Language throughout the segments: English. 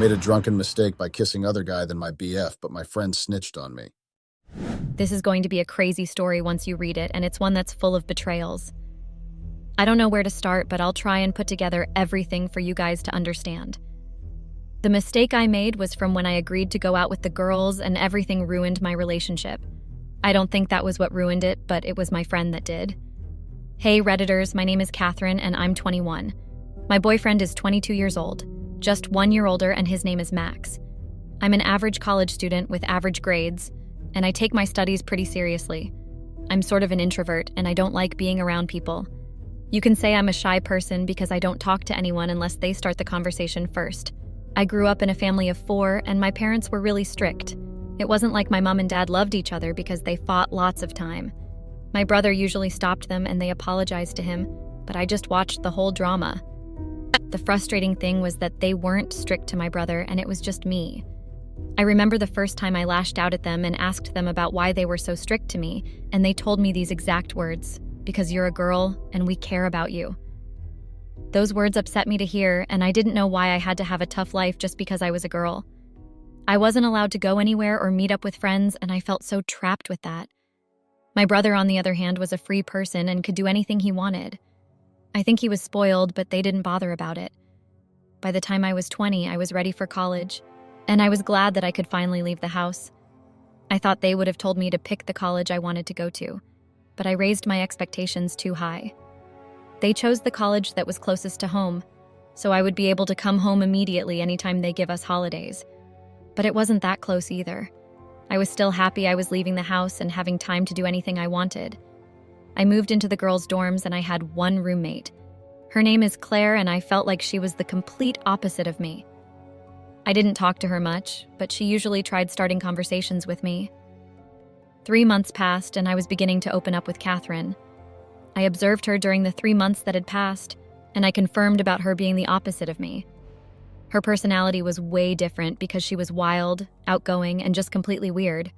Made a drunken mistake by kissing other guy than my BF, but my friend snitched on me. This is going to be a crazy story once you read it, and it's one that's full of betrayals. I don't know where to start, but I'll try and put together everything for you guys to understand. The mistake I made was from when I agreed to go out with the girls, and everything ruined my relationship. I don't think that was what ruined it, but it was my friend that did. Hey Redditors, my name is Catherine and I'm 21. My boyfriend is 22 years old, just 1 year older, and his name is Max. I'm an average college student with average grades, and I take my studies pretty seriously. I'm sort of an introvert and I don't like being around people. You can say I'm a shy person because I don't talk to anyone unless they start the conversation first. I grew up in a family of 4 and my parents were really strict. It wasn't like my mom and dad loved each other because they fought lots of time. My brother usually stopped them and they apologized to him, but I just watched the whole drama. The frustrating thing was that they weren't strict to my brother and it was just me. I remember the first time I lashed out at them and asked them about why they were so strict to me, and they told me these exact words: "Because you're a girl and we care about you." Those words upset me to hear, and I didn't know why I had to have a tough life just because I was a girl. I wasn't allowed to go anywhere or meet up with friends, and I felt so trapped with that. My brother, on the other hand, was a free person and could do anything he wanted. I think he was spoiled, but they didn't bother about it. By the time I was 20, I was ready for college, and I was glad that I could finally leave the house. I thought they would have told me to pick the college I wanted to go to, but I raised my expectations too high. They chose the college that was closest to home, so I would be able to come home immediately anytime they give us holidays. But it wasn't that close either. I was still happy I was leaving the house and having time to do anything I wanted. I moved into the girls' dorms and I had one roommate. Her name is Claire, and I felt like she was the complete opposite of me. I didn't talk to her much, but she usually tried starting conversations with me. 3 months passed and I was beginning to open up with Catherine. I observed her during the 3 months that had passed, and I confirmed about her being the opposite of me. Her personality was way different because she was wild, outgoing, and just completely weird,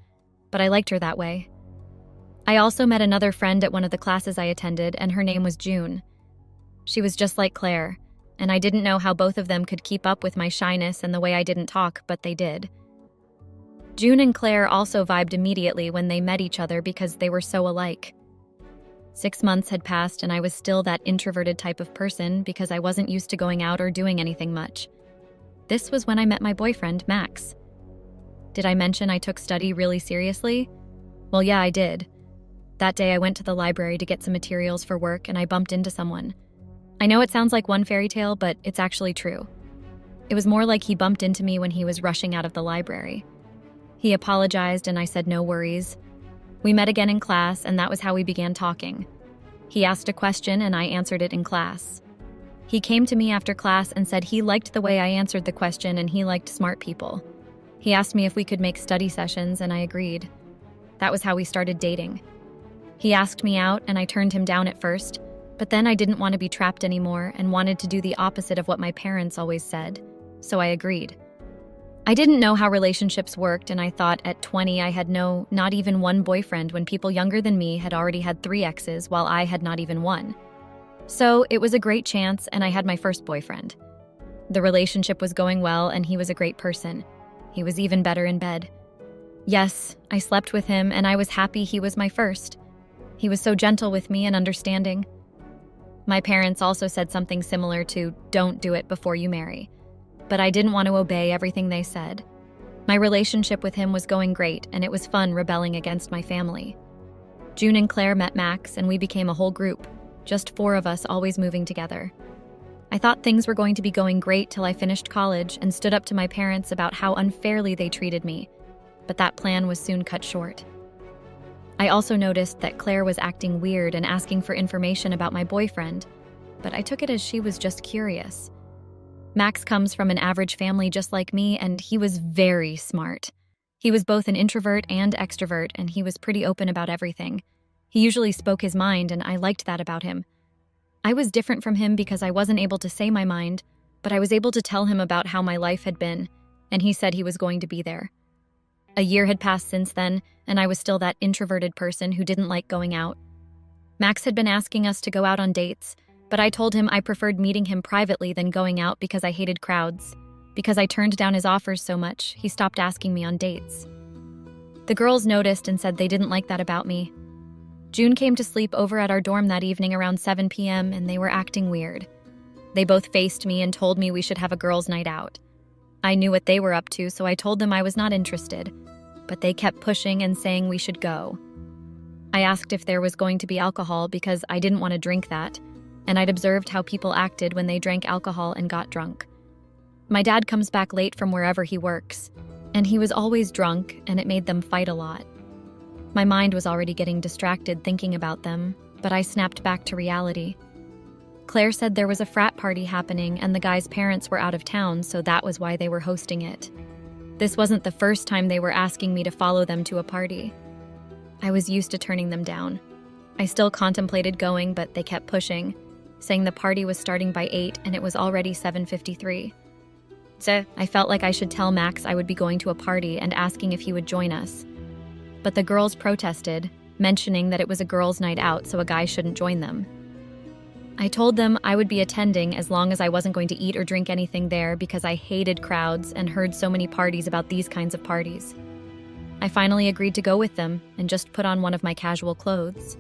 but I liked her that way. I also met another friend at one of the classes I attended, and her name was June. She was just like Claire, and I didn't know how both of them could keep up with my shyness and the way I didn't talk, but they did. June and Claire also vibed immediately when they met each other because they were so alike. 6 months had passed and I was still that introverted type of person because I wasn't used to going out or doing anything much. This was when I met my boyfriend, Max. Did I mention I took study really seriously? Well, yeah, I did. That day I went to the library to get some materials for work and I bumped into someone. I know it sounds like one fairy tale, but it's actually true. It was more like he bumped into me when he was rushing out of the library. He apologized and I said no worries. We met again in class and that was how we began talking. He asked a question and I answered it in class. He came to me after class and said he liked the way I answered the question and he liked smart people. He asked me if we could make study sessions and I agreed. That was how we started dating. He asked me out and I turned him down at first, but then I didn't want to be trapped anymore and wanted to do the opposite of what my parents always said, so I agreed. I didn't know how relationships worked, and I thought at 20 I had not even one boyfriend when people younger than me had already had 3 exes while I had not even one. So it was a great chance and I had my first boyfriend. The relationship was going well and he was a great person. He was even better in bed. Yes, I slept with him and I was happy he was my first. He was so gentle with me and understanding. My parents also said something similar to "don't do it before you marry," but I didn't want to obey everything they said. My relationship with him was going great and it was fun rebelling against my family. June and Claire met Max and we became a whole group, just 4 of us always moving together. I thought things were going to be going great till I finished college and stood up to my parents about how unfairly they treated me, but that plan was soon cut short. I also noticed that Claire was acting weird and asking for information about my boyfriend, but I took it as she was just curious. Max comes from an average family just like me, and he was very smart. He was both an introvert and extrovert, and he was pretty open about everything. He usually spoke his mind, and I liked that about him. I was different from him because I wasn't able to say my mind, but I was able to tell him about how my life had been, and he said he was going to be there. A year had passed since then, and I was still that introverted person who didn't like going out. Max had been asking us to go out on dates, but I told him I preferred meeting him privately than going out because I hated crowds. Because I turned down his offers so much, he stopped asking me on dates. The girls noticed and said they didn't like that about me. June came to sleep over at our dorm that evening around 7 p.m. and they were acting weird. They both faced me and told me we should have a girls' night out. I knew what they were up to, so I told them I was not interested, but they kept pushing and saying we should go. I asked if there was going to be alcohol because I didn't want to drink that, and I'd observed how people acted when they drank alcohol and got drunk. My dad comes back late from wherever he works, and he was always drunk, and it made them fight a lot. My mind was already getting distracted thinking about them, but I snapped back to reality. Claire said there was a frat party happening and the guy's parents were out of town, so that was why they were hosting it. This wasn't the first time they were asking me to follow them to a party. I was used to turning them down. I still contemplated going, but they kept pushing, saying the party was starting by 8 and it was already 7:53. So I felt like I should tell Max I would be going to a party and asking if he would join us. But the girls protested, mentioning that it was a girls' night out so a guy shouldn't join them. I told them I would be attending as long as I wasn't going to eat or drink anything there because I hated crowds and heard so many parties about these kinds of parties. I finally agreed to go with them and just put on one of my casual clothes.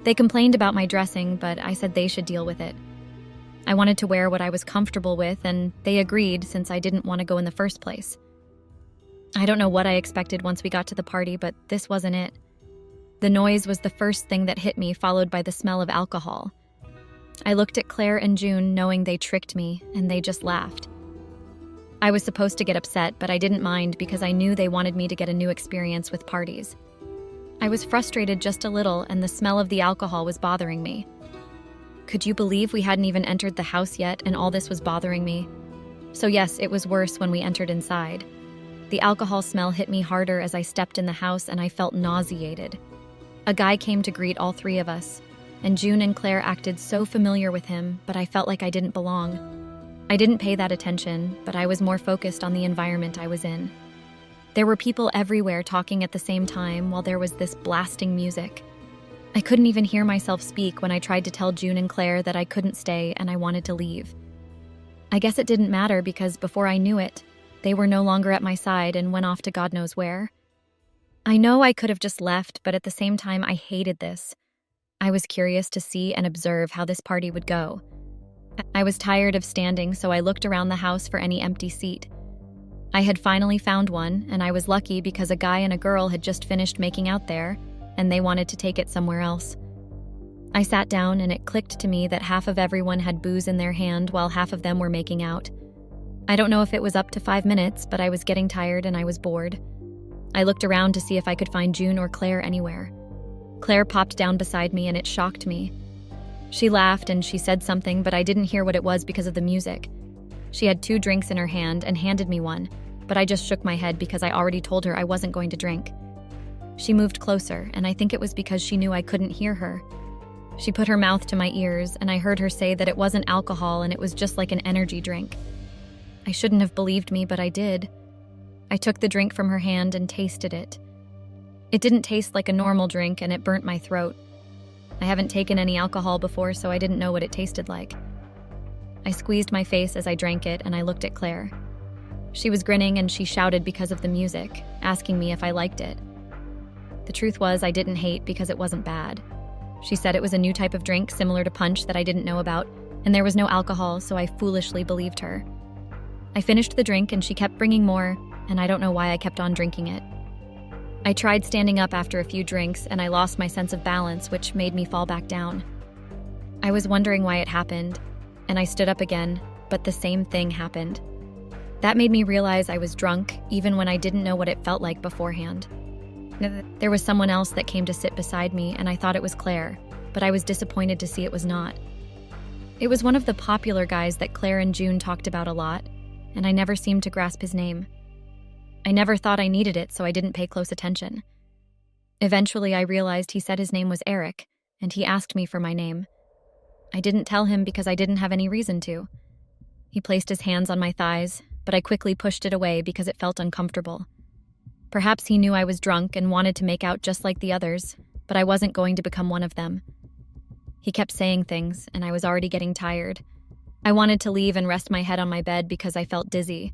They complained about my dressing, but I said they should deal with it. I wanted to wear what I was comfortable with, and they agreed since I didn't want to go in the first place. I don't know what I expected once we got to the party, but this wasn't it. The noise was the first thing that hit me, followed by the smell of alcohol. I looked at Claire and June, knowing they tricked me, and they just laughed. I was supposed to get upset, but I didn't mind because I knew they wanted me to get a new experience with parties. I was frustrated just a little, and the smell of the alcohol was bothering me. Could you believe we hadn't even entered the house yet, and all this was bothering me? So yes, it was worse when we entered inside. The alcohol smell hit me harder as I stepped in the house, and I felt nauseated. A guy came to greet all three of us, and June and Claire acted so familiar with him, but I felt like I didn't belong. I didn't pay that attention, but I was more focused on the environment I was in. There were people everywhere talking at the same time while there was this blasting music. I couldn't even hear myself speak when I tried to tell June and Claire that I couldn't stay and I wanted to leave. I guess it didn't matter because before I knew it, they were no longer at my side and went off to God knows where. I know I could have just left, but at the same time I hated this. I was curious to see and observe how this party would go. I was tired of standing, so I looked around the house for any empty seat. I had finally found one, and I was lucky because a guy and a girl had just finished making out there, and they wanted to take it somewhere else. I sat down, and it clicked to me that half of everyone had booze in their hand while half of them were making out. I don't know if it was up to 5 minutes, but I was getting tired and I was bored. I looked around to see if I could find June or Claire anywhere. Claire popped down beside me and it shocked me. She laughed and she said something, but I didn't hear what it was because of the music. She had 2 drinks in her hand and handed me one, but I just shook my head because I already told her I wasn't going to drink. She moved closer, and I think it was because she knew I couldn't hear her. She put her mouth to my ears, and I heard her say that it wasn't alcohol and it was just like an energy drink. I shouldn't have believed me, but I did. I took the drink from her hand and tasted it. It didn't taste like a normal drink, and it burnt my throat. I haven't taken any alcohol before, so I didn't know what it tasted like. I squeezed my face as I drank it, and I looked at Claire. She was grinning, and she shouted because of the music, asking me if I liked it. The truth was, I didn't hate because it wasn't bad. She said it was a new type of drink similar to punch that I didn't know about, and there was no alcohol, so I foolishly believed her. I finished the drink, and she kept bringing more, and I don't know why I kept on drinking it. I tried standing up after a few drinks, and I lost my sense of balance, which made me fall back down. I was wondering why it happened, and I stood up again, but the same thing happened. That made me realize I was drunk, even when I didn't know what it felt like beforehand. There was someone else that came to sit beside me, and I thought it was Claire, but I was disappointed to see it was not. It was one of the popular guys that Claire and June talked about a lot, and I never seemed to grasp his name. I never thought I needed it, so I didn't pay close attention. Eventually, I realized he said his name was Eric, and he asked me for my name. I didn't tell him because I didn't have any reason to. He placed his hands on my thighs, but I quickly pushed it away because it felt uncomfortable. Perhaps he knew I was drunk and wanted to make out just like the others, but I wasn't going to become one of them. He kept saying things, and I was already getting tired. I wanted to leave and rest my head on my bed because I felt dizzy.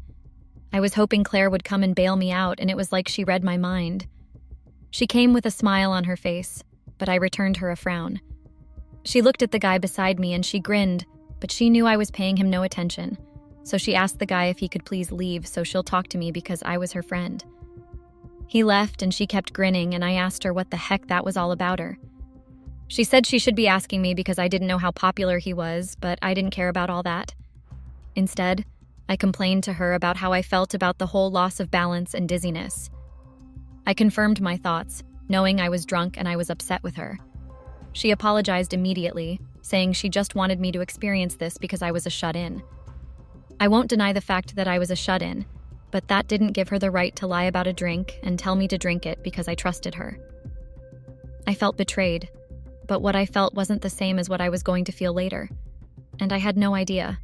I was hoping Claire would come and bail me out, and it was like she read my mind. She came with a smile on her face, but I returned her a frown. She looked at the guy beside me and she grinned, but she knew I was paying him no attention. So she asked the guy if he could please leave so she'll talk to me because I was her friend. He left and she kept grinning, and I asked her what the heck that was all about her. She said she should be asking me because I didn't know how popular he was, but I didn't care about all that. Instead, I complained to her about how I felt about the whole loss of balance and dizziness. I confirmed my thoughts, knowing I was drunk and I was upset with her. She apologized immediately, saying she just wanted me to experience this because I was a shut-in. I won't deny the fact that I was a shut-in, but that didn't give her the right to lie about a drink and tell me to drink it because I trusted her. I felt betrayed, but what I felt wasn't the same as what I was going to feel later, and I had no idea.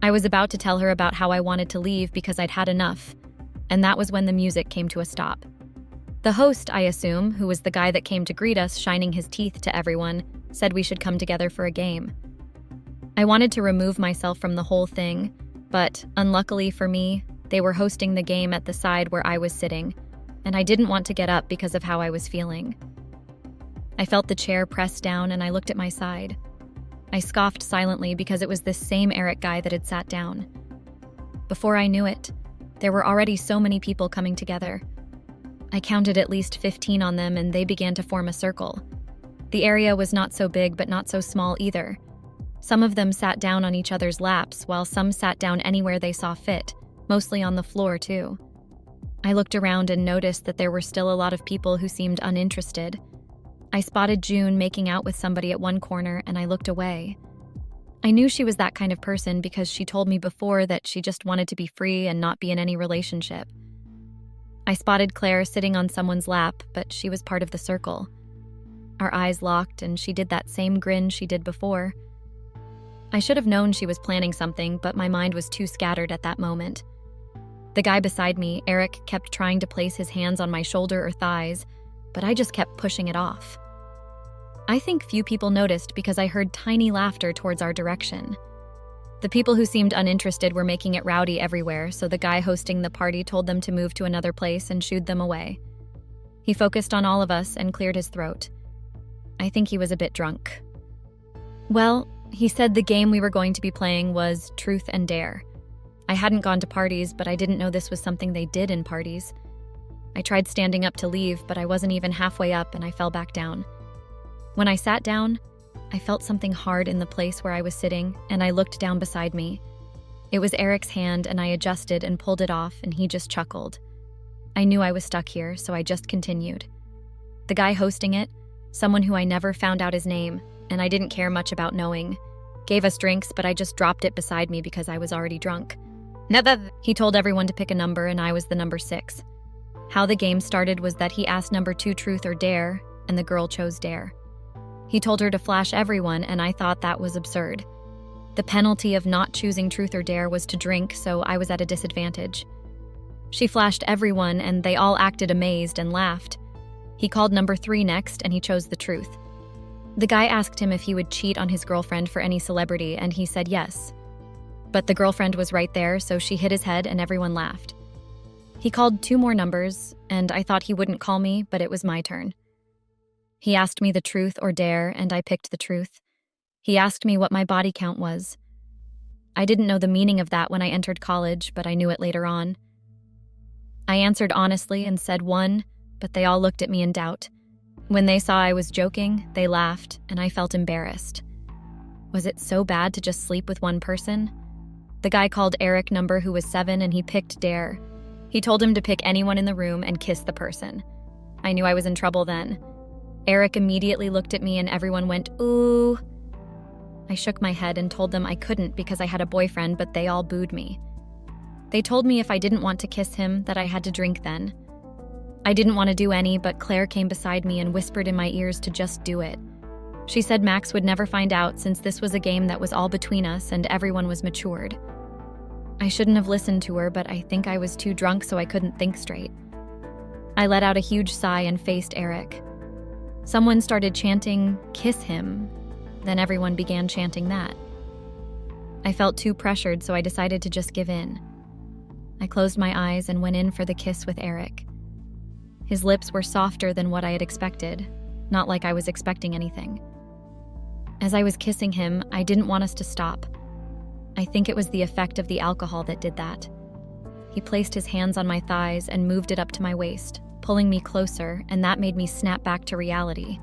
I was about to tell her about how I wanted to leave because I'd had enough, and that was when the music came to a stop. The host, I assume, who was the guy that came to greet us, shining his teeth to everyone, said we should come together for a game. I wanted to remove myself from the whole thing, but unluckily for me, they were hosting the game at the side where I was sitting, and I didn't want to get up because of how I was feeling. I felt the chair press down and I looked at my side. I scoffed silently because it was this same Eric guy that had sat down. Before I knew it, there were already so many people coming together. I counted at least 15 on them and they began to form a circle. The area was not so big but not so small either. Some of them sat down on each other's laps while some sat down anywhere they saw fit, mostly on the floor too. I looked around and noticed that there were still a lot of people who seemed uninterested. I spotted June making out with somebody at one corner and I looked away. I knew she was that kind of person because she told me before that she just wanted to be free and not be in any relationship. I spotted Claire sitting on someone's lap, but she was part of the circle. Our eyes locked and she did that same grin she did before. I should have known she was planning something, but my mind was too scattered at that moment. The guy beside me, Eric, kept trying to place his hands on my shoulder or thighs, but I just kept pushing it off. I think few people noticed because I heard tiny laughter towards our direction. The people who seemed uninterested were making it rowdy everywhere, so the guy hosting the party told them to move to another place and shooed them away. He focused on all of us and cleared his throat. I think he was a bit drunk. Well, he said the game we were going to be playing was Truth and Dare. I hadn't gone to parties, but I didn't know this was something they did in parties. I tried standing up to leave, but I wasn't even halfway up and I fell back down. When I sat down, I felt something hard in the place where I was sitting, and I looked down beside me. It was Eric's hand, and I adjusted and pulled it off, and he just chuckled. I knew I was stuck here, so I just continued. The guy hosting it, someone who I never found out his name, and I didn't care much about knowing, gave us drinks, but I just dropped it beside me because I was already drunk. He told everyone to pick a number, and I was the number 6. How the game started was that he asked number 2 Truth or Dare, and the girl chose Dare. He told her to flash everyone, and I thought that was absurd. The penalty of not choosing Truth or Dare was to drink, so I was at a disadvantage. She flashed everyone, and they all acted amazed and laughed. He called number 3 next, and he chose the Truth. The guy asked him if he would cheat on his girlfriend for any celebrity, and he said yes. But the girlfriend was right there, so she hit his head, and everyone laughed. He called 2 more numbers, and I thought he wouldn't call me, but it was my turn. He asked me the Truth or Dare, and I picked the Truth. He asked me what my body count was. I didn't know the meaning of that when I entered college, but I knew it later on. I answered honestly and said 1, but they all looked at me in doubt. When they saw I was joking, they laughed, and I felt embarrassed. Was it so bad to just sleep with one person? The guy called Eric number who was 7, and he picked Dare. He told him to pick anyone in the room and kiss the person. I knew I was in trouble then. Eric immediately looked at me and everyone went, ooh. I shook my head and told them I couldn't because I had a boyfriend, but they all booed me. They told me if I didn't want to kiss him, that I had to drink then. I didn't want to do any, but Claire came beside me and whispered in my ears to just do it. She said Max would never find out since this was a game that was all between us and everyone was matured. I shouldn't have listened to her, but I think I was too drunk so I couldn't think straight. I let out a huge sigh and faced Eric. Someone started chanting, "Kiss him." Then everyone began chanting that. I felt too pressured, so I decided to just give in. I closed my eyes and went in for the kiss with Eric. His lips were softer than what I had expected, not like I was expecting anything. As I was kissing him, I didn't want us to stop. I think it was the effect of the alcohol that did that. He placed his hands on my thighs and moved it up to my waist, pulling me closer, and that made me snap back to reality.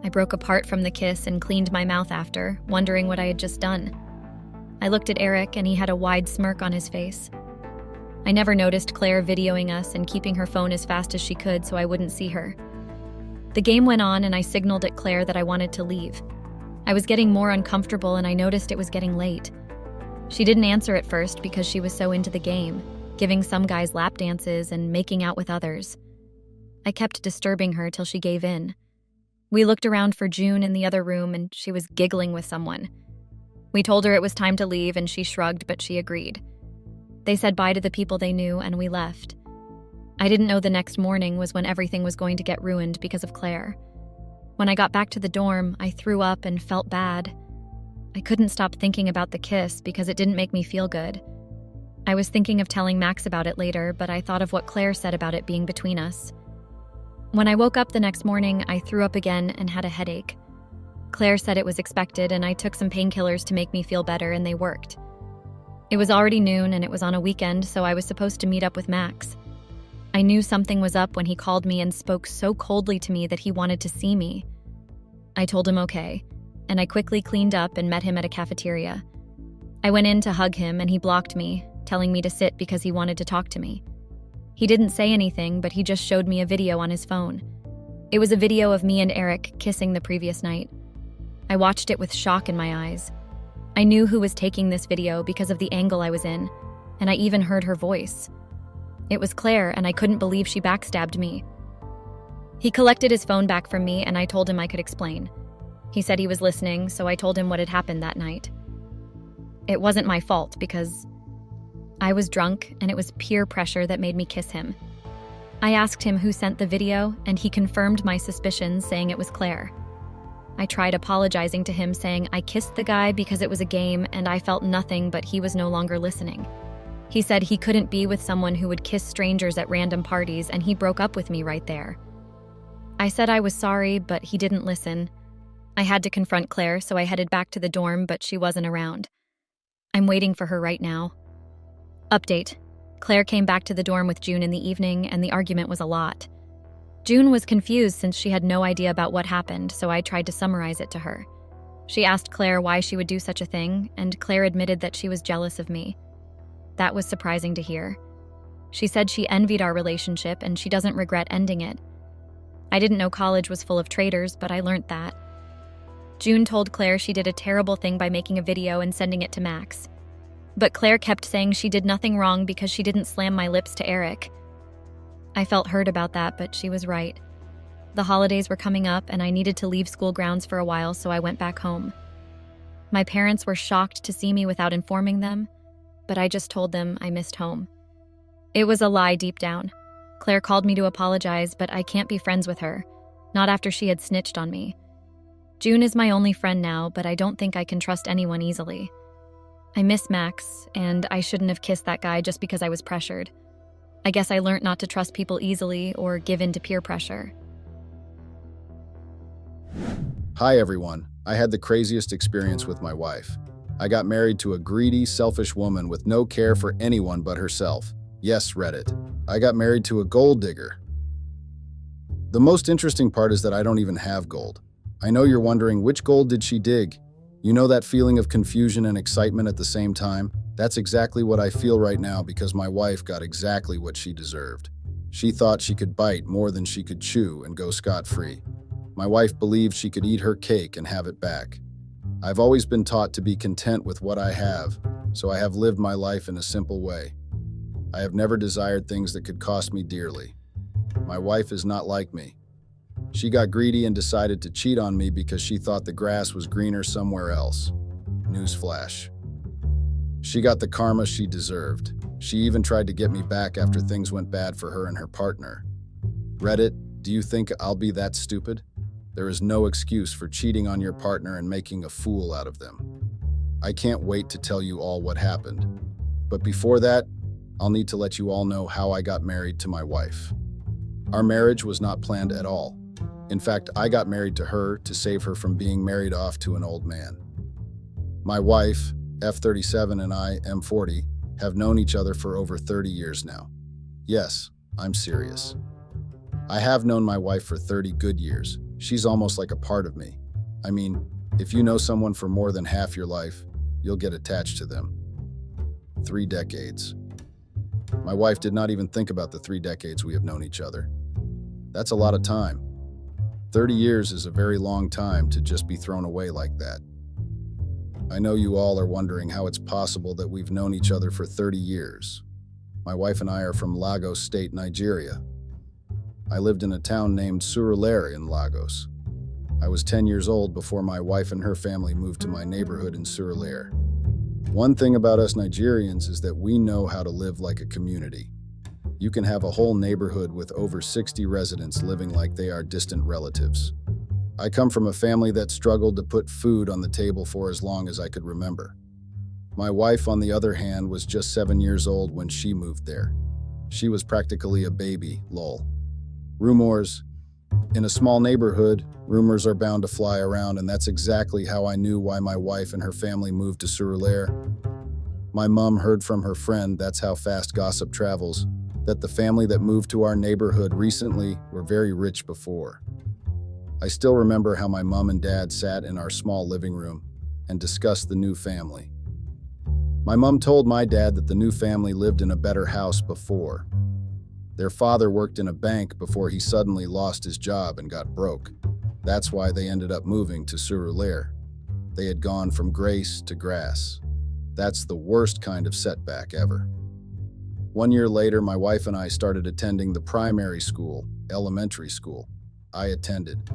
I broke apart from the kiss and cleaned my mouth after, wondering what I had just done. I looked at Eric and he had a wide smirk on his face. I never noticed Claire videoing us and keeping her phone as fast as she could so I wouldn't see her. The game went on and I signaled at Claire that I wanted to leave. I was getting more uncomfortable and I noticed it was getting late. She didn't answer at first because she was so into the game, giving some guys lap dances and making out with others. I kept disturbing her till she gave in. We looked around for June in the other room and she was giggling with someone. We told her it was time to leave and she shrugged, but she agreed. They said bye to the people they knew and we left. I didn't know the next morning was when everything was going to get ruined because of Claire. When I got back to the dorm, I threw up and felt bad. I couldn't stop thinking about the kiss because it didn't make me feel good. I was thinking of telling Max about it later, but I thought of what Claire said about it being between us. When I woke up the next morning, I threw up again and had a headache. Claire said it was expected, and I took some painkillers to make me feel better, and they worked. It was already noon, and it was on a weekend, so I was supposed to meet up with Max. I knew something was up when he called me and spoke so coldly to me that he wanted to see me. I told him okay, and I quickly cleaned up and met him at a cafeteria. I went in to hug him, and he blocked me, telling me to sit because he wanted to talk to me. He didn't say anything, but he just showed me a video on his phone. It was a video of me and Eric kissing the previous night. I watched it with shock in my eyes. I knew who was taking this video because of the angle I was in, and I even heard her voice. It was Claire, and I couldn't believe she backstabbed me. He collected his phone back from me, and I told him I could explain. He said he was listening, so I told him what had happened that night. It wasn't my fault because I was drunk, and it was peer pressure that made me kiss him. I asked him who sent the video, and he confirmed my suspicions, saying it was Claire. I tried apologizing to him, saying I kissed the guy because it was a game and I felt nothing, but he was no longer listening. He said he couldn't be with someone who would kiss strangers at random parties, and he broke up with me right there. I said I was sorry, but he didn't listen. I had to confront Claire, so I headed back to the dorm, but she wasn't around. I'm waiting for her right now. Update. Claire came back to the dorm with June in the evening, and the argument was a lot. June was confused since she had no idea about what happened, so I tried to summarize it to her. She asked Claire why she would do such a thing, and Claire admitted that she was jealous of me. That was surprising to hear. She said she envied our relationship and she doesn't regret ending it. I didn't know college was full of traitors, but I learned that. June told Claire she did a terrible thing by making a video and sending it to Max. But Claire kept saying she did nothing wrong because she didn't slam my lips to Eric. I felt hurt about that, but she was right. The holidays were coming up and I needed to leave school grounds for a while, so I went back home. My parents were shocked to see me without informing them, but I just told them I missed home. It was a lie deep down. Claire called me to apologize, but I can't be friends with her, not after she had snitched on me. June is my only friend now, but I don't think I can trust anyone easily. I miss Max, and I shouldn't have kissed that guy just because I was pressured. I guess I learned not to trust people easily or give in to peer pressure. Hi everyone, I had the craziest experience with my wife. I got married to a greedy, selfish woman with no care for anyone but herself. Yes, Reddit. I got married to a gold digger. The most interesting part is that I don't even have gold. I know you're wondering, which gold did she dig? You know that feeling of confusion and excitement at the same time? That's exactly what I feel right now because my wife got exactly what she deserved. She thought she could bite more than she could chew and go scot-free. My wife believed she could eat her cake and have it back. I've always been taught to be content with what I have, so I have lived my life in a simple way. I have never desired things that could cost me dearly. My wife is not like me. She got greedy and decided to cheat on me because she thought the grass was greener somewhere else. Newsflash. She got the karma she deserved. She even tried to get me back after things went bad for her and her partner. Reddit, do you think I'll be that stupid? There is no excuse for cheating on your partner and making a fool out of them. I can't wait to tell you all what happened. But before that, I'll need to let you all know how I got married to my wife. Our marriage was not planned at all. In fact, I got married to her to save her from being married off to an old man. My wife, F37, and I, M40, have known each other for over 30 years now. Yes, I'm serious. I have known my wife for 30 good years. She's almost like a part of me. I mean, if you know someone for more than half your life, you'll get attached to them. 3 decades. My wife did not even think about the 3 decades we have known each other. That's a lot of time. 30 years is a very long time to just be thrown away like that. I know you all are wondering how it's possible that we've known each other for 30 years. My wife and I are from Lagos State, Nigeria. I lived in a town named Surulere in Lagos. I was 10 years old before my wife and her family moved to my neighborhood in Surulere. One thing about us Nigerians is that we know how to live like a community. You can have a whole neighborhood with over 60 residents living like they are distant relatives. I come from a family that struggled to put food on the table for as long as I could remember. My wife, on the other hand, was just 7 years old when she moved there. She was practically a baby, lol. Rumors. In a small neighborhood, rumors are bound to fly around, and that's exactly how I knew why my wife and her family moved to Surulere. My mom heard from her friend, that's how fast gossip travels, that the family that moved to our neighborhood recently were very rich before. I still remember how my mom and dad sat in our small living room and discussed the new family. My mom told my dad that the new family lived in a better house before. Their father worked in a bank before he suddenly lost his job and got broke. That's why they ended up moving to Surulere. They had gone from grace to grass. That's the worst kind of setback ever. 1 year later, my wife and I started attending the primary school, elementary school. I attended.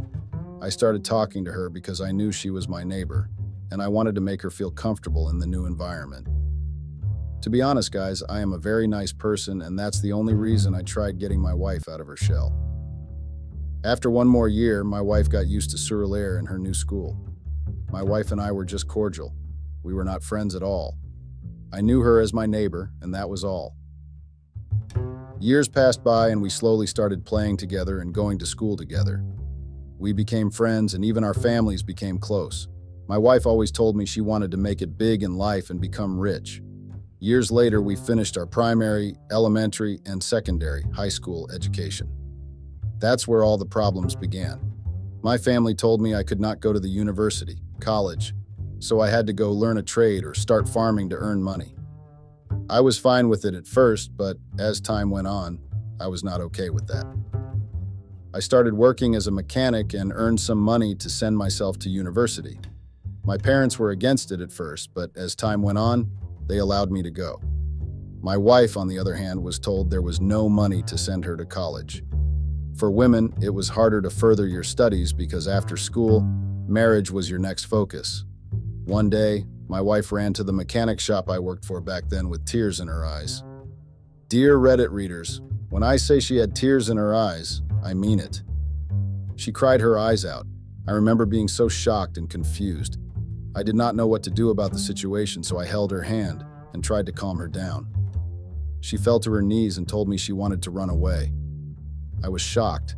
I started talking to her because I knew she was my neighbor, and I wanted to make her feel comfortable in the new environment. To be honest, guys, I am a very nice person, and that's the only reason I tried getting my wife out of her shell. After 1 more year, my wife got used to Surulere and her new school. My wife and I were just cordial. We were not friends at all. I knew her as my neighbor, and that was all. Years passed by, and we slowly started playing together and going to school together. We became friends, and even our families became close. My wife always told me she wanted to make it big in life and become rich. Years later, we finished our primary, elementary, and secondary high school education. That's where all the problems began. My family told me I could not go to the university, college, so I had to go learn a trade or start farming to earn money. I was fine with it at first, but as time went on, I was not okay with that. I started working as a mechanic and earned some money to send myself to university. My parents were against it at first, but as time went on, they allowed me to go. My wife, on the other hand, was told there was no money to send her to college. For women, it was harder to further your studies because after school, marriage was your next focus. One day, my wife ran to the mechanic shop I worked for back then with tears in her eyes. Dear Reddit readers, when I say she had tears in her eyes, I mean it. She cried her eyes out. I remember being so shocked and confused. I did not know what to do about the situation, so I held her hand and tried to calm her down. She fell to her knees and told me she wanted to run away. I was shocked.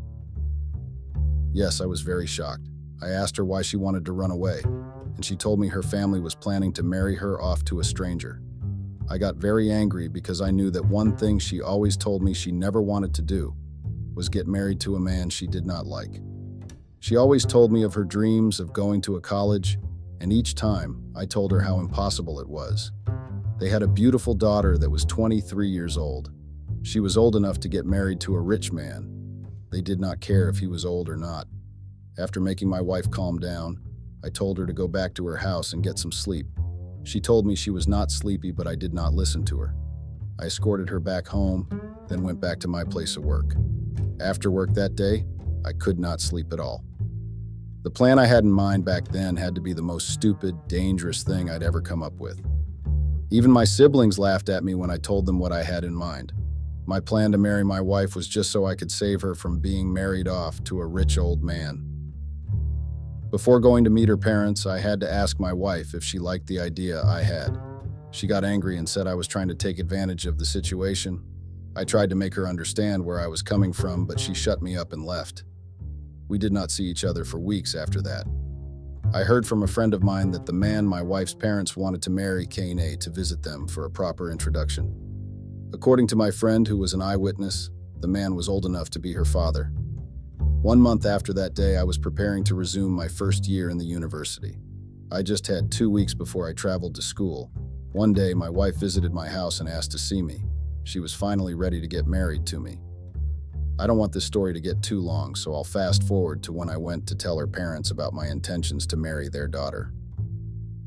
Yes, I was very shocked. I asked her why she wanted to run away, and she told me her family was planning to marry her off to a stranger. I got very angry because I knew that one thing she always told me she never wanted to do was get married to a man she did not like. She always told me of her dreams of going to a college, and each time I told her how impossible it was. They had a beautiful daughter that was 23 years old. She was old enough to get married to a rich man. They did not care if he was old or not. After making my wife calm down, I told her to go back to her house and get some sleep. She told me she was not sleepy, but I did not listen to her. I escorted her back home, then went back to my place of work. After work that day, I could not sleep at all. The plan I had in mind back then had to be the most stupid, dangerous thing I'd ever come up with. Even my siblings laughed at me when I told them what I had in mind. My plan to marry my wife was just so I could save her from being married off to a rich old man. Before going to meet her parents, I had to ask my wife if she liked the idea I had. She got angry and said I was trying to take advantage of the situation. I tried to make her understand where I was coming from, but she shut me up and left. We did not see each other for weeks after that. I heard from a friend of mine that the man my wife's parents wanted to marry came to visit them for a proper introduction. According to my friend, who was an eyewitness, the man was old enough to be her father. 1 month after that day, I was preparing to resume my first year in the university. I just had 2 weeks before I traveled to school. One day, my wife visited my house and asked to see me. She was finally ready to get married to me. I don't want this story to get too long, so I'll fast forward to when I went to tell her parents about my intentions to marry their daughter.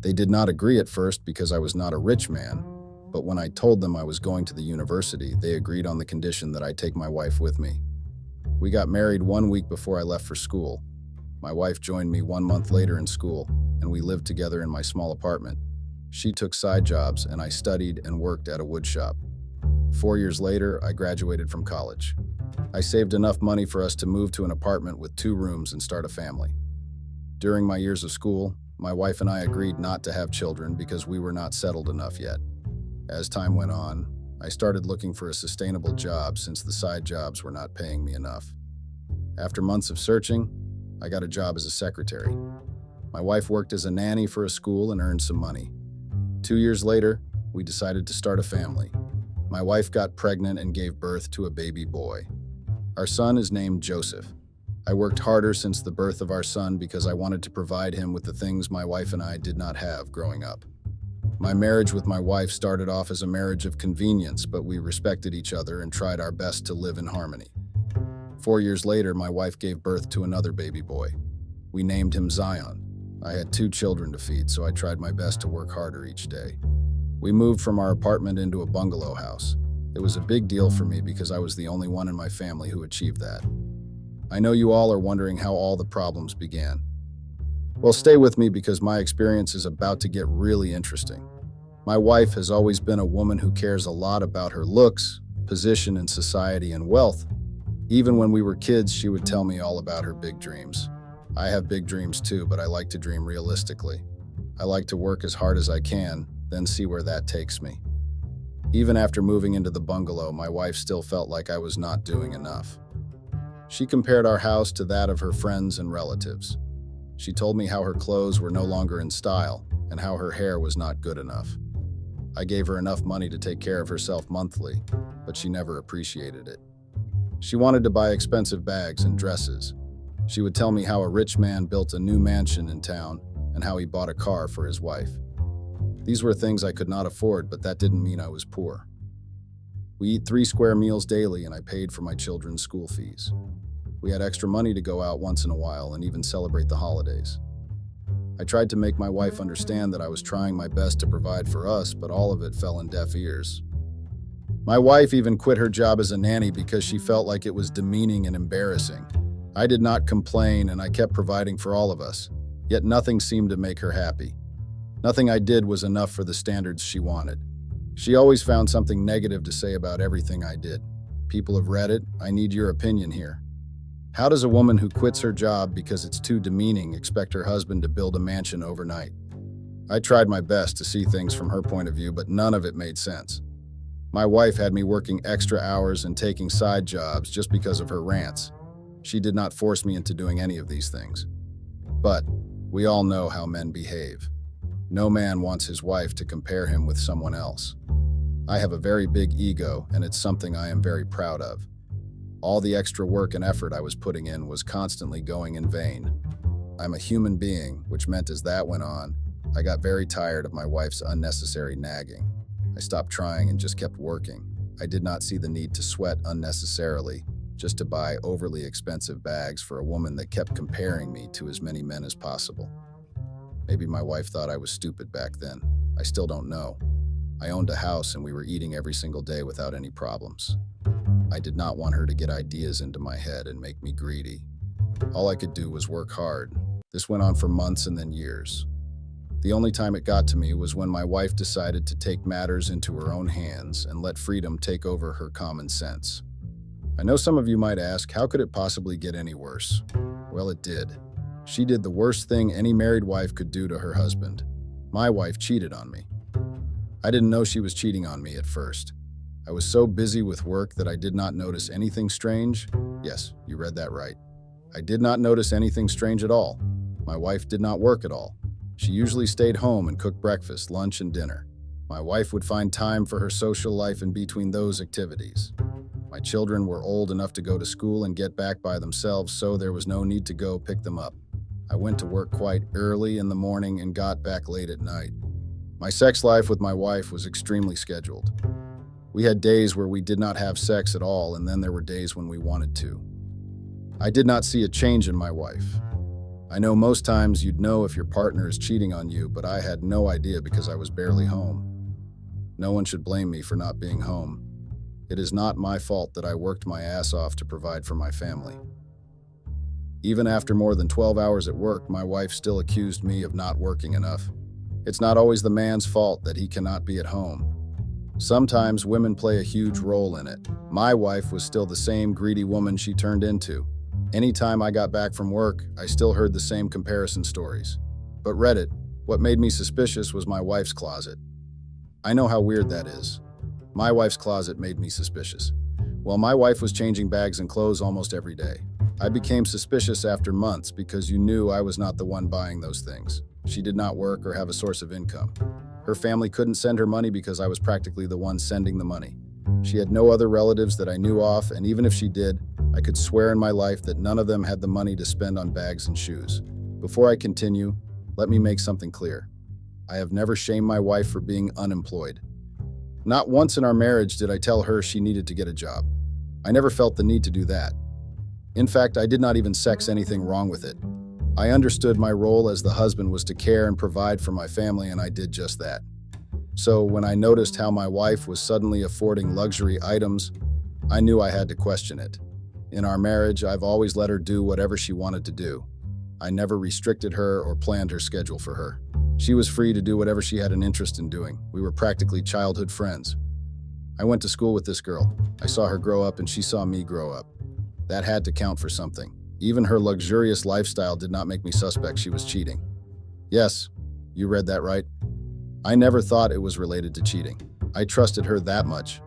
They did not agree at first because I was not a rich man, but when I told them I was going to the university, they agreed on the condition that I take my wife with me. We got married 1 week before I left for school. My wife joined me 1 month later in school, and we lived together in my small apartment. She took side jobs, and I studied and worked at a wood shop. 4 years later, I graduated from college. I saved enough money for us to move to an apartment with 2 rooms and start a family. During my years of school, my wife and I agreed not to have children because we were not settled enough yet. As time went on, I started looking for a sustainable job since the side jobs were not paying me enough. After months of searching, I got a job as a secretary. My wife worked as a nanny for a school and earned some money. 2 years later, we decided to start a family. My wife got pregnant and gave birth to a baby boy. Our son is named Joseph. I worked harder since the birth of our son because I wanted to provide him with the things my wife and I did not have growing up. My marriage with my wife started off as a marriage of convenience, but we respected each other and tried our best to live in harmony. 4 years later, my wife gave birth to another baby boy. We named him Zion. I had 2 children to feed, so I tried my best to work harder each day. We moved from our apartment into a bungalow house. It was a big deal for me because I was the only one in my family who achieved that. I know you all are wondering how all the problems began. Well, stay with me because my experience is about to get really interesting. My wife has always been a woman who cares a lot about her looks, position in society, and wealth. Even when we were kids, she would tell me all about her big dreams. I have big dreams too, but I like to dream realistically. I like to work as hard as I can, then see where that takes me. Even after moving into the bungalow, my wife still felt like I was not doing enough. She compared our house to that of her friends and relatives. She told me how her clothes were no longer in style and how her hair was not good enough. I gave her enough money to take care of herself monthly, but she never appreciated it. She wanted to buy expensive bags and dresses. She would tell me how a rich man built a new mansion in town and how he bought a car for his wife. These were things I could not afford, but that didn't mean I was poor. We eat 3 square meals daily, and I paid for my children's school fees. We had extra money to go out once in a while and even celebrate the holidays. I tried to make my wife understand that I was trying my best to provide for us, but all of it fell in deaf ears. My wife even quit her job as a nanny because she felt like it was demeaning and embarrassing. I did not complain, and I kept providing for all of us, yet nothing seemed to make her happy. Nothing I did was enough for the standards she wanted. She always found something negative to say about everything I did. People of Reddit, I need your opinion here. How does a woman who quits her job because it's too demeaning expect her husband to build a mansion overnight? I tried my best to see things from her point of view, but none of it made sense. My wife had me working extra hours and taking side jobs just because of her rants. She did not force me into doing any of these things. But we all know how men behave. No man wants his wife to compare him with someone else. I have a very big ego, and it's something I am very proud of. All the extra work and effort I was putting in was constantly going in vain. I'm a human being, which meant as that went on, I got very tired of my wife's unnecessary nagging. I stopped trying and just kept working. I did not see the need to sweat unnecessarily, just to buy overly expensive bags for a woman that kept comparing me to as many men as possible. Maybe my wife thought I was stupid back then. I still don't know. I owned a house and we were eating every single day without any problems. I did not want her to get ideas into my head and make me greedy. All I could do was work hard. This went on for months and then years. The only time it got to me was when my wife decided to take matters into her own hands and let freedom take over her common sense. I know some of you might ask, how could it possibly get any worse? Well, it did. She did the worst thing any married wife could do to her husband. My wife cheated on me. I didn't know she was cheating on me at first. I was so busy with work that I did not notice anything strange. Yes, you read that right. I did not notice anything strange at all. My wife did not work at all. She usually stayed home and cooked breakfast, lunch, and dinner. My wife would find time for her social life in between those activities. My children were old enough to go to school and get back by themselves, so there was no need to go pick them up. I went to work quite early in the morning and got back late at night. My sex life with my wife was extremely scheduled. We had days where we did not have sex at all, and then there were days when we wanted to. I did not see a change in my wife. I know most times you'd know if your partner is cheating on you, but I had no idea because I was barely home. No one should blame me for not being home. It is not my fault that I worked my ass off to provide for my family. Even after more than 12 hours at work, my wife still accused me of not working enough. It's not always the man's fault that he cannot be at home. Sometimes women play a huge role in it. My wife was still the same greedy woman she turned into. Anytime I got back from work, I still heard the same comparison stories. But Reddit, what made me suspicious was my wife's closet. I know how weird that is. My wife's closet made me suspicious. Well, my wife was changing bags and clothes almost every day. I became suspicious after months because you knew I was not the one buying those things. She did not work or have a source of income. Her family couldn't send her money because I was practically the one sending the money. She had no other relatives that I knew of, and even if she did, I could swear in my life that none of them had the money to spend on bags and shoes. Before I continue, let me make something clear. I have never shamed my wife for being unemployed. Not once in our marriage did I tell her she needed to get a job. I never felt the need to do that. In fact, I did not even sex anything wrong with it. I understood my role as the husband was to care and provide for my family, and I did just that. So when I noticed how my wife was suddenly affording luxury items, I knew I had to question it. In our marriage, I've always let her do whatever she wanted to do. I never restricted her or planned her schedule for her. She was free to do whatever she had an interest in doing. We were practically childhood friends. I went to school with this girl. I saw her grow up and she saw me grow up. That had to count for something. Even her luxurious lifestyle did not make me suspect she was cheating. Yes, you read that right. I never thought it was related to cheating. I trusted her that much.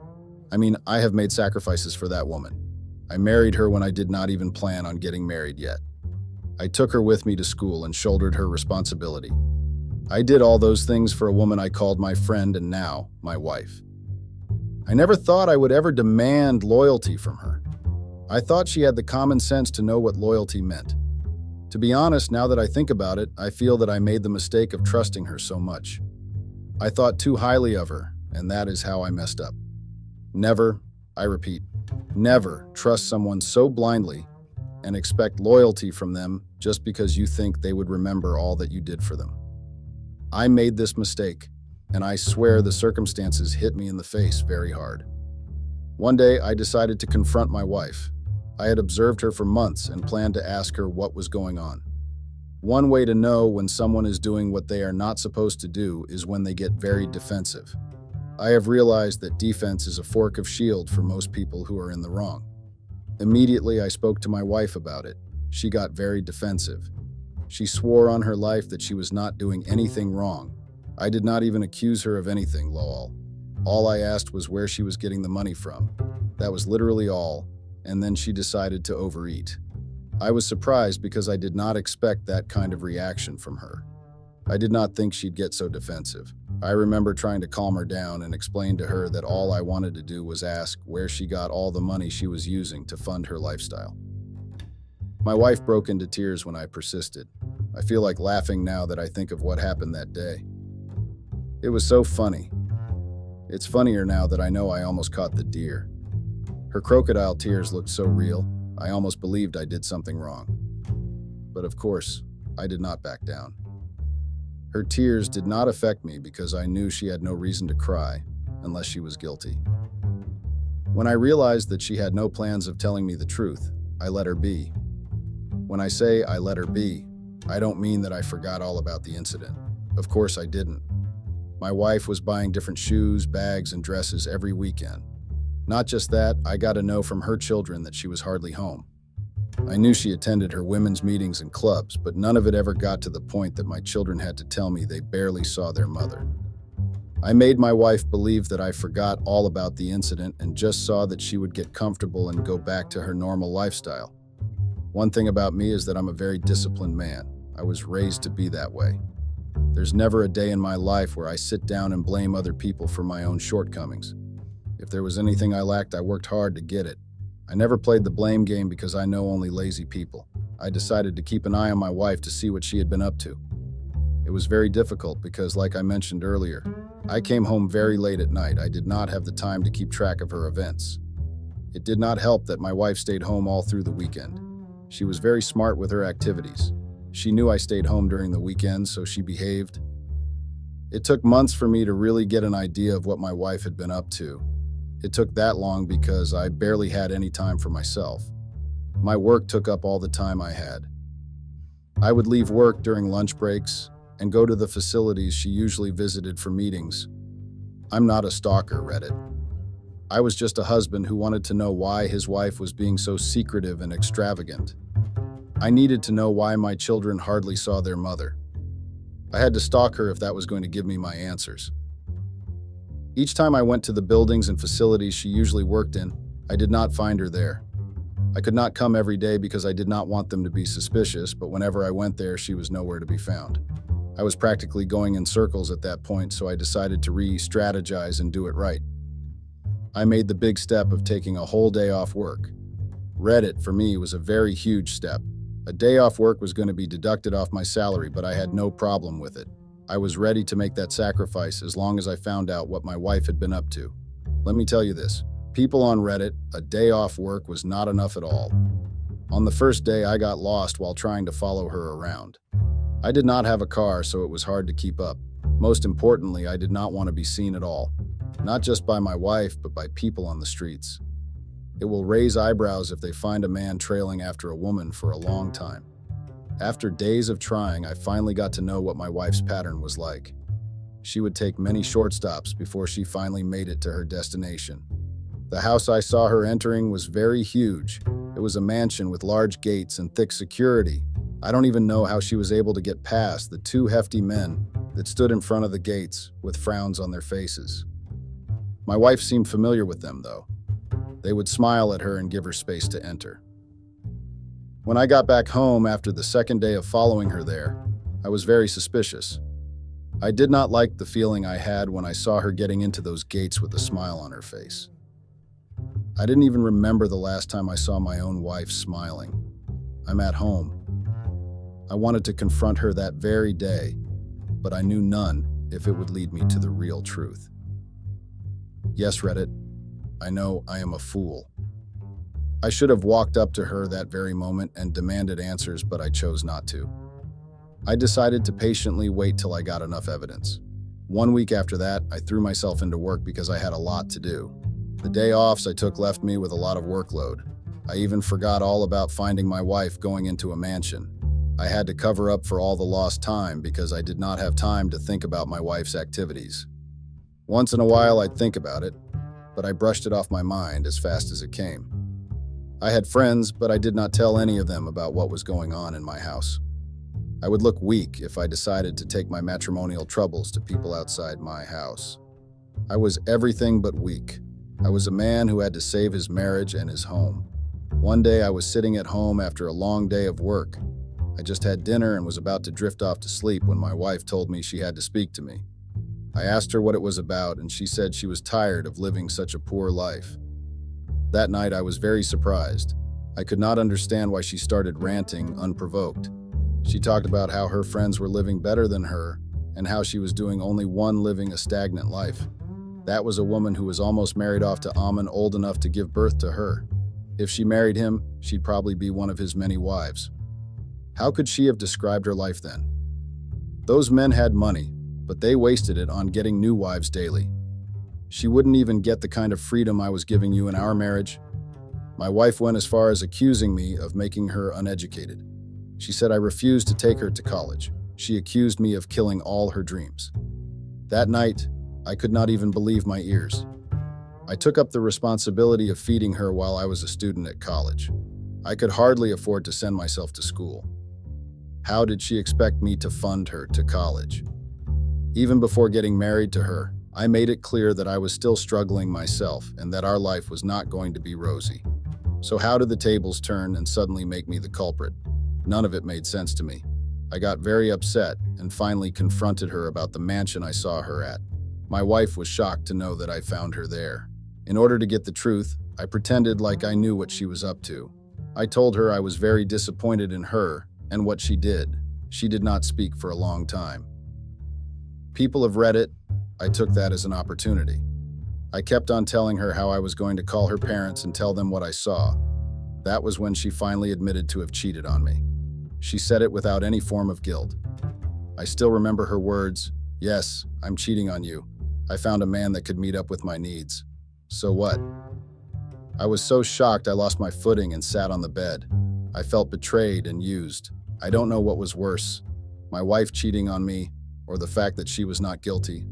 I mean, I have made sacrifices for that woman. I married her when I did not even plan on getting married yet. I took her with me to school and shouldered her responsibility. I did all those things for a woman I called my friend and now my wife. I never thought I would ever demand loyalty from her. I thought she had the common sense to know what loyalty meant. To be honest, now that I think about it, I feel that I made the mistake of trusting her so much. I thought too highly of her, and that is how I messed up. Never, I repeat, never trust someone so blindly and expect loyalty from them just because you think they would remember all that you did for them. I made this mistake, and I swear the circumstances hit me in the face very hard. One day, I decided to confront my wife. I had observed her for months and planned to ask her what was going on. One way to know when someone is doing what they are not supposed to do is when they get very defensive. I have realized that defense is a fork of shield for most people who are in the wrong. Immediately, I spoke to my wife about it. She got very defensive. She swore on her life that she was not doing anything wrong. I did not even accuse her of anything, lol. All I asked was where she was getting the money from. That was literally all, and then she decided to overeat. I was surprised because I did not expect that kind of reaction from her. I did not think she'd get so defensive. I remember trying to calm her down and explain to her that all I wanted to do was ask where she got all the money she was using to fund her lifestyle. My wife broke into tears when I persisted. I feel like laughing now that I think of what happened that day. It was so funny. It's funnier now that I know I almost caught the deer. Her crocodile tears looked so real, I almost believed I did something wrong. But of course, I did not back down. Her tears did not affect me because I knew she had no reason to cry unless she was guilty. When I realized that she had no plans of telling me the truth, I let her be. When I say I let her be, I don't mean that I forgot all about the incident. Of course I didn't. My wife was buying different shoes, bags, and dresses every weekend. Not just that, I got to know from her children that she was hardly home. I knew she attended her women's meetings and clubs, but none of it ever got to the point that my children had to tell me they barely saw their mother. I made my wife believe that I forgot all about the incident and just saw that she would get comfortable and go back to her normal lifestyle. One thing about me is that I'm a very disciplined man. I was raised to be that way. There's never a day in my life where I sit down and blame other people for my own shortcomings. If there was anything I lacked, I worked hard to get it. I never played the blame game because I know only lazy people. I decided to keep an eye on my wife to see what she had been up to. It was very difficult because, like I mentioned earlier, I came home very late at night. I did not have the time to keep track of her events. It did not help that my wife stayed home all through the weekend. She was very smart with her activities. She knew I stayed home during the weekends, so she behaved. It took months for me to really get an idea of what my wife had been up to. It took that long because I barely had any time for myself. My work took up all the time I had. I would leave work during lunch breaks and go to the facilities she usually visited for meetings. I'm not a stalker, Reddit. I was just a husband who wanted to know why his wife was being so secretive and extravagant. I needed to know why my children hardly saw their mother. I had to stalk her if that was going to give me my answers. Each time I went to the buildings and facilities she usually worked in, I did not find her there. I could not come every day because I did not want them to be suspicious, but whenever I went there, she was nowhere to be found. I was practically going in circles at that point, so I decided to re-strategize and do it right. I made the big step of taking a whole day off work. Reddit, for me, was a very huge step. A day off work was going to be deducted off my salary, but I had no problem with it. I was ready to make that sacrifice as long as I found out what my wife had been up to. Let me tell you this, people on Reddit, a day off work was not enough at all. On the first day, I got lost while trying to follow her around. I did not have a car, so it was hard to keep up. Most importantly, I did not want to be seen at all. Not just by my wife, but by people on the streets. It will raise eyebrows if they find a man trailing after a woman for a long time. After days of trying, I finally got to know what my wife's pattern was like. She would take many short stops before she finally made it to her destination. The house I saw her entering was very huge. It was a mansion with large gates and thick security. I don't even know how she was able to get past the two hefty men that stood in front of the gates with frowns on their faces. My wife seemed familiar with them, though. They would smile at her and give her space to enter. When I got back home after the second day of following her there, I was very suspicious. I did not like the feeling I had when I saw her getting into those gates with a smile on her face. I didn't even remember the last time I saw my own wife smiling. I'm at home. I wanted to confront her that very day, but I knew none if it would lead me to the real truth. Yes, Reddit, I know I am a fool. I should have walked up to her that very moment and demanded answers, but I chose not to. I decided to patiently wait till I got enough evidence. 1 week after that, I threw myself into work because I had a lot to do. The day offs I took left me with a lot of workload. I even forgot all about finding my wife going into a mansion. I had to cover up for all the lost time because I did not have time to think about my wife's activities. Once in a while I'd think about it, but I brushed it off my mind as fast as it came. I had friends, but I did not tell any of them about what was going on in my house. I would look weak if I decided to take my matrimonial troubles to people outside my house. I was everything but weak. I was a man who had to save his marriage and his home. One day I was sitting at home after a long day of work. I just had dinner and was about to drift off to sleep when my wife told me she had to speak to me. I asked her what it was about, and she said she was tired of living such a poor life. That night I was very surprised. I could not understand why she started ranting unprovoked. She talked about how her friends were living better than her and how she was doing only one living a stagnant life. That was a woman who was almost married off to Ammon, old enough to give birth to her. If she married him, she'd probably be one of his many wives. How could she have described her life then? Those men had money, but they wasted it on getting new wives daily. She wouldn't even get the kind of freedom I was giving you in our marriage. My wife went as far as accusing me of making her uneducated. She said I refused to take her to college. She accused me of killing all her dreams. That night, I could not even believe my ears. I took up the responsibility of feeding her while I was a student at college. I could hardly afford to send myself to school. How did she expect me to fund her to college? Even before getting married to her, I made it clear that I was still struggling myself and that our life was not going to be rosy. So how did the tables turn and suddenly make me the culprit? None of it made sense to me. I got very upset and finally confronted her about the mansion I saw her at. My wife was shocked to know that I found her there. In order to get the truth, I pretended like I knew what she was up to. I told her I was very disappointed in her and what she did. She did not speak for a long time. People have read it. I took that as an opportunity. I kept on telling her how I was going to call her parents and tell them what I saw. That was when she finally admitted to have cheated on me. She said it without any form of guilt. I still remember her words, "Yes, I'm cheating on you. I found a man that could meet up with my needs. So what?" I was so shocked I lost my footing and sat on the bed. I felt betrayed and used. I don't know what was worse, my wife cheating on me or the fact that she was not guilty.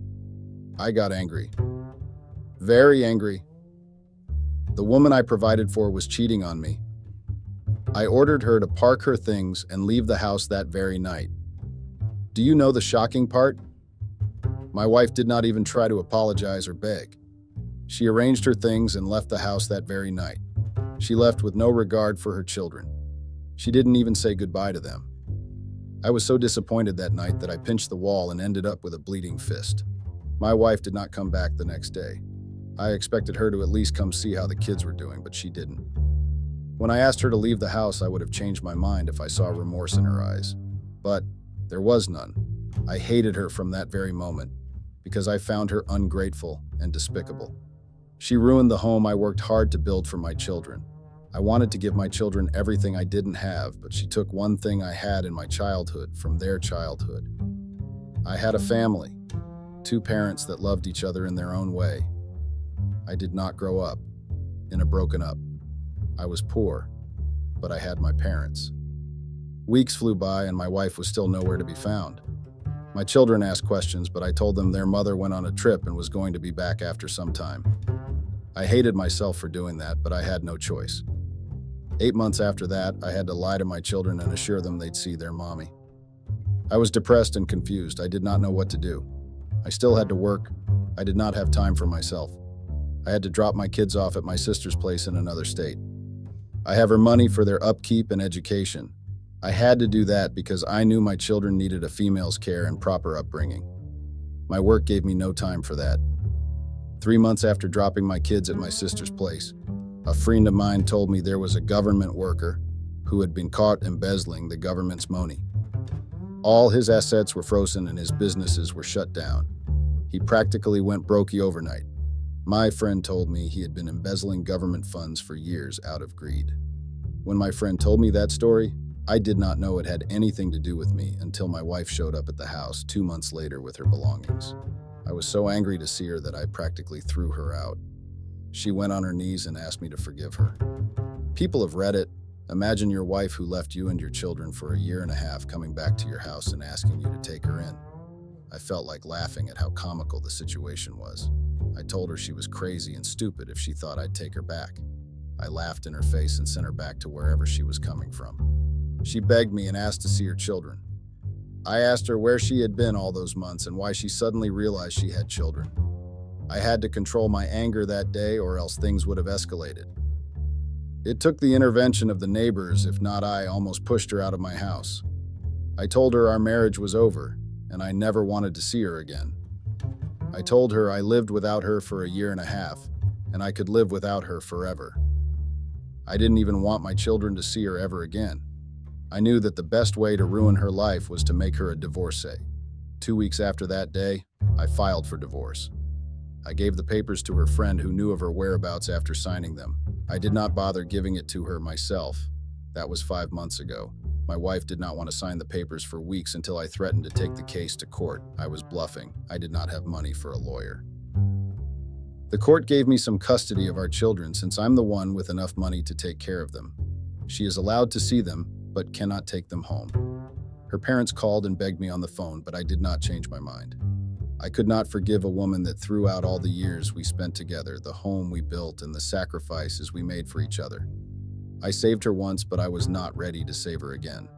I got angry. Very angry. The woman I provided for was cheating on me. I ordered her to park her things and leave the house that very night. Do you know the shocking part? My wife did not even try to apologize or beg. She arranged her things and left the house that very night. She left with no regard for her children. She didn't even say goodbye to them. I was so disappointed that night that I pinched the wall and ended up with a bleeding fist. My wife did not come back the next day. I expected her to at least come see how the kids were doing, but she didn't. When I asked her to leave the house, I would have changed my mind if I saw remorse in her eyes. But there was none. I hated her from that very moment because I found her ungrateful and despicable. She ruined the home I worked hard to build for my children. I wanted to give my children everything I didn't have, but she took one thing I had in my childhood from their childhood. I had a family, 2 parents that loved each other in their own way. I did not grow up in a broken up. I was poor, but I had my parents. Weeks flew by and my wife was still nowhere to be found. My children asked questions, but I told them their mother went on a trip and was going to be back after some time. I hated myself for doing that, but I had no choice. 8 months after that, I had to lie to my children and assure them they'd see their mommy. I was depressed and confused. I did not know what to do. I still had to work. I did not have time for myself. I had to drop my kids off at my sister's place in another state. I have her money for their upkeep and education. I had to do that because I knew my children needed a female's care and proper upbringing. My work gave me no time for that. 3 months after dropping my kids at my sister's place, a friend of mine told me there was a government worker who had been caught embezzling the government's money. All his assets were frozen and his businesses were shut down. He practically went brokey overnight. My friend told me he had been embezzling government funds for years out of greed. When my friend told me that story, I did not know it had anything to do with me until my wife showed up at the house 2 months later with her belongings. I was so angry to see her that I practically threw her out. She went on her knees and asked me to forgive her. People have read it. Imagine your wife who left you and your children for a year and a half coming back to your house and asking you to take her in. I felt like laughing at how comical the situation was. I told her she was crazy and stupid if she thought I'd take her back. I laughed in her face and sent her back to wherever she was coming from. She begged me and asked to see her children. I asked her where she had been all those months and why she suddenly realized she had children. I had to control my anger that day or else things would have escalated. It took the intervention of the neighbors, if not I almost pushed her out of my house. I told her our marriage was over and I never wanted to see her again. I told her I lived without her for a year and a half, and I could live without her forever. I didn't even want my children to see her ever again. I knew that the best way to ruin her life was to make her a divorcee. 2 weeks after that day, I filed for divorce. I gave the papers to her friend who knew of her whereabouts after signing them. I did not bother giving it to her myself. That was 5 months ago. My wife did not want to sign the papers for weeks until I threatened to take the case to court. I was bluffing. I did not have money for a lawyer. The court gave me some custody of our children since I'm the one with enough money to take care of them. She is allowed to see them, but cannot take them home. Her parents called and begged me on the phone, but I did not change my mind. I could not forgive a woman that threw out all the years we spent together, the home we built, and the sacrifices we made for each other. I saved her once, but I was not ready to save her again.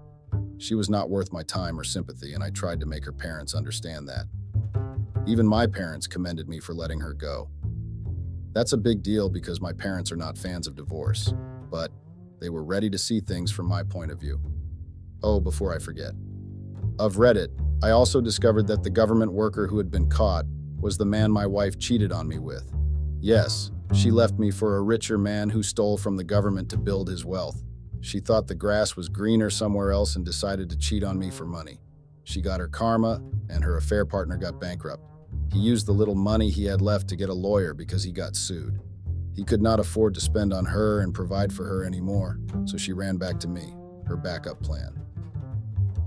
She was not worth my time or sympathy, and I tried to make her parents understand that. Even my parents commended me for letting her go. That's a big deal because my parents are not fans of divorce, but they were ready to see things from my point of view. Oh, before I forget. Of Reddit, I also discovered that the government worker who had been caught was the man my wife cheated on me with. Yes, she left me for a richer man who stole from the government to build his wealth. She thought the grass was greener somewhere else and decided to cheat on me for money. She got her karma, and her affair partner got bankrupt. He used the little money he had left to get a lawyer because he got sued. He could not afford to spend on her and provide for her anymore, so she ran back to me, her backup plan.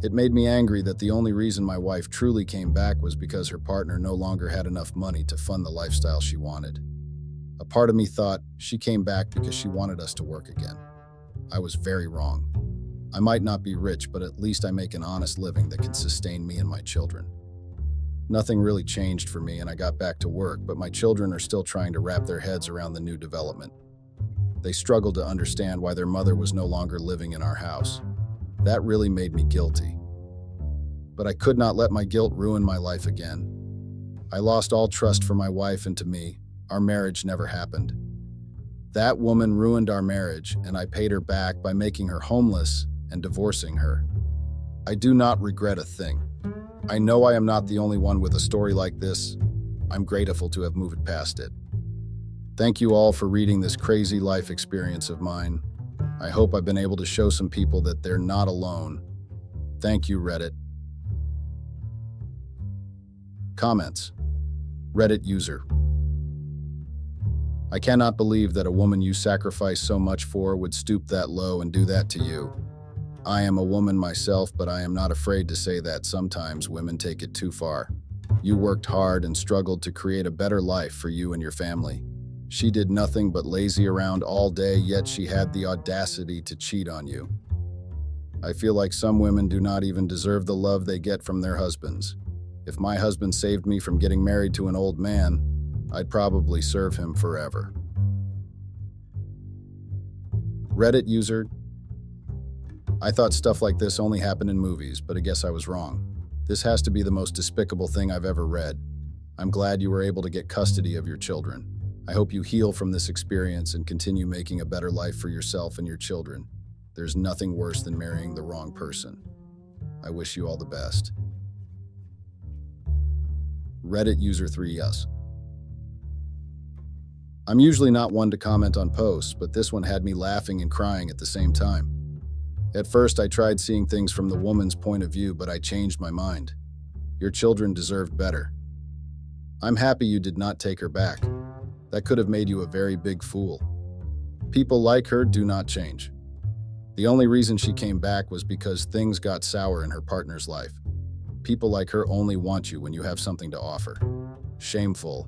It made me angry that the only reason my wife truly came back was because her partner no longer had enough money to fund the lifestyle she wanted. A part of me thought she came back because she wanted us to work again. I was very wrong. I might not be rich, but at least I make an honest living that can sustain me and my children. Nothing really changed for me and I got back to work, but my children are still trying to wrap their heads around the new development. They struggled to understand why their mother was no longer living in our house. That really made me guilty. But I could not let my guilt ruin my life again. I lost all trust for my wife and to me. Our marriage never happened. That woman ruined our marriage, and I paid her back by making her homeless and divorcing her. I do not regret a thing. I know I am not the only one with a story like this. I'm grateful to have moved past it. Thank you all for reading this crazy life experience of mine. I hope I've been able to show some people that they're not alone. Thank you, Reddit. Comments. Reddit user. I cannot believe that a woman you sacrificed so much for would stoop that low and do that to you. I am a woman myself, but I am not afraid to say that sometimes women take it too far. You worked hard and struggled to create a better life for you and your family. She did nothing but lazy around all day, yet she had the audacity to cheat on you. I feel like some women do not even deserve the love they get from their husbands. If my husband saved me from getting married to an old man, I'd probably serve him forever. Reddit user. I thought stuff like this only happened in movies, but I guess I was wrong. This has to be the most despicable thing I've ever read. I'm glad you were able to get custody of your children. I hope you heal from this experience and continue making a better life for yourself and your children. There's nothing worse than marrying the wrong person. I wish you all the best. Reddit user 3us. I'm usually not one to comment on posts, but this one had me laughing and crying at the same time. At first, I tried seeing things from the woman's point of view, but I changed my mind. Your children deserved better. I'm happy you did not take her back. That could have made you a very big fool. People like her do not change. The only reason she came back was because things got sour in her partner's life. People like her only want you when you have something to offer. Shameful,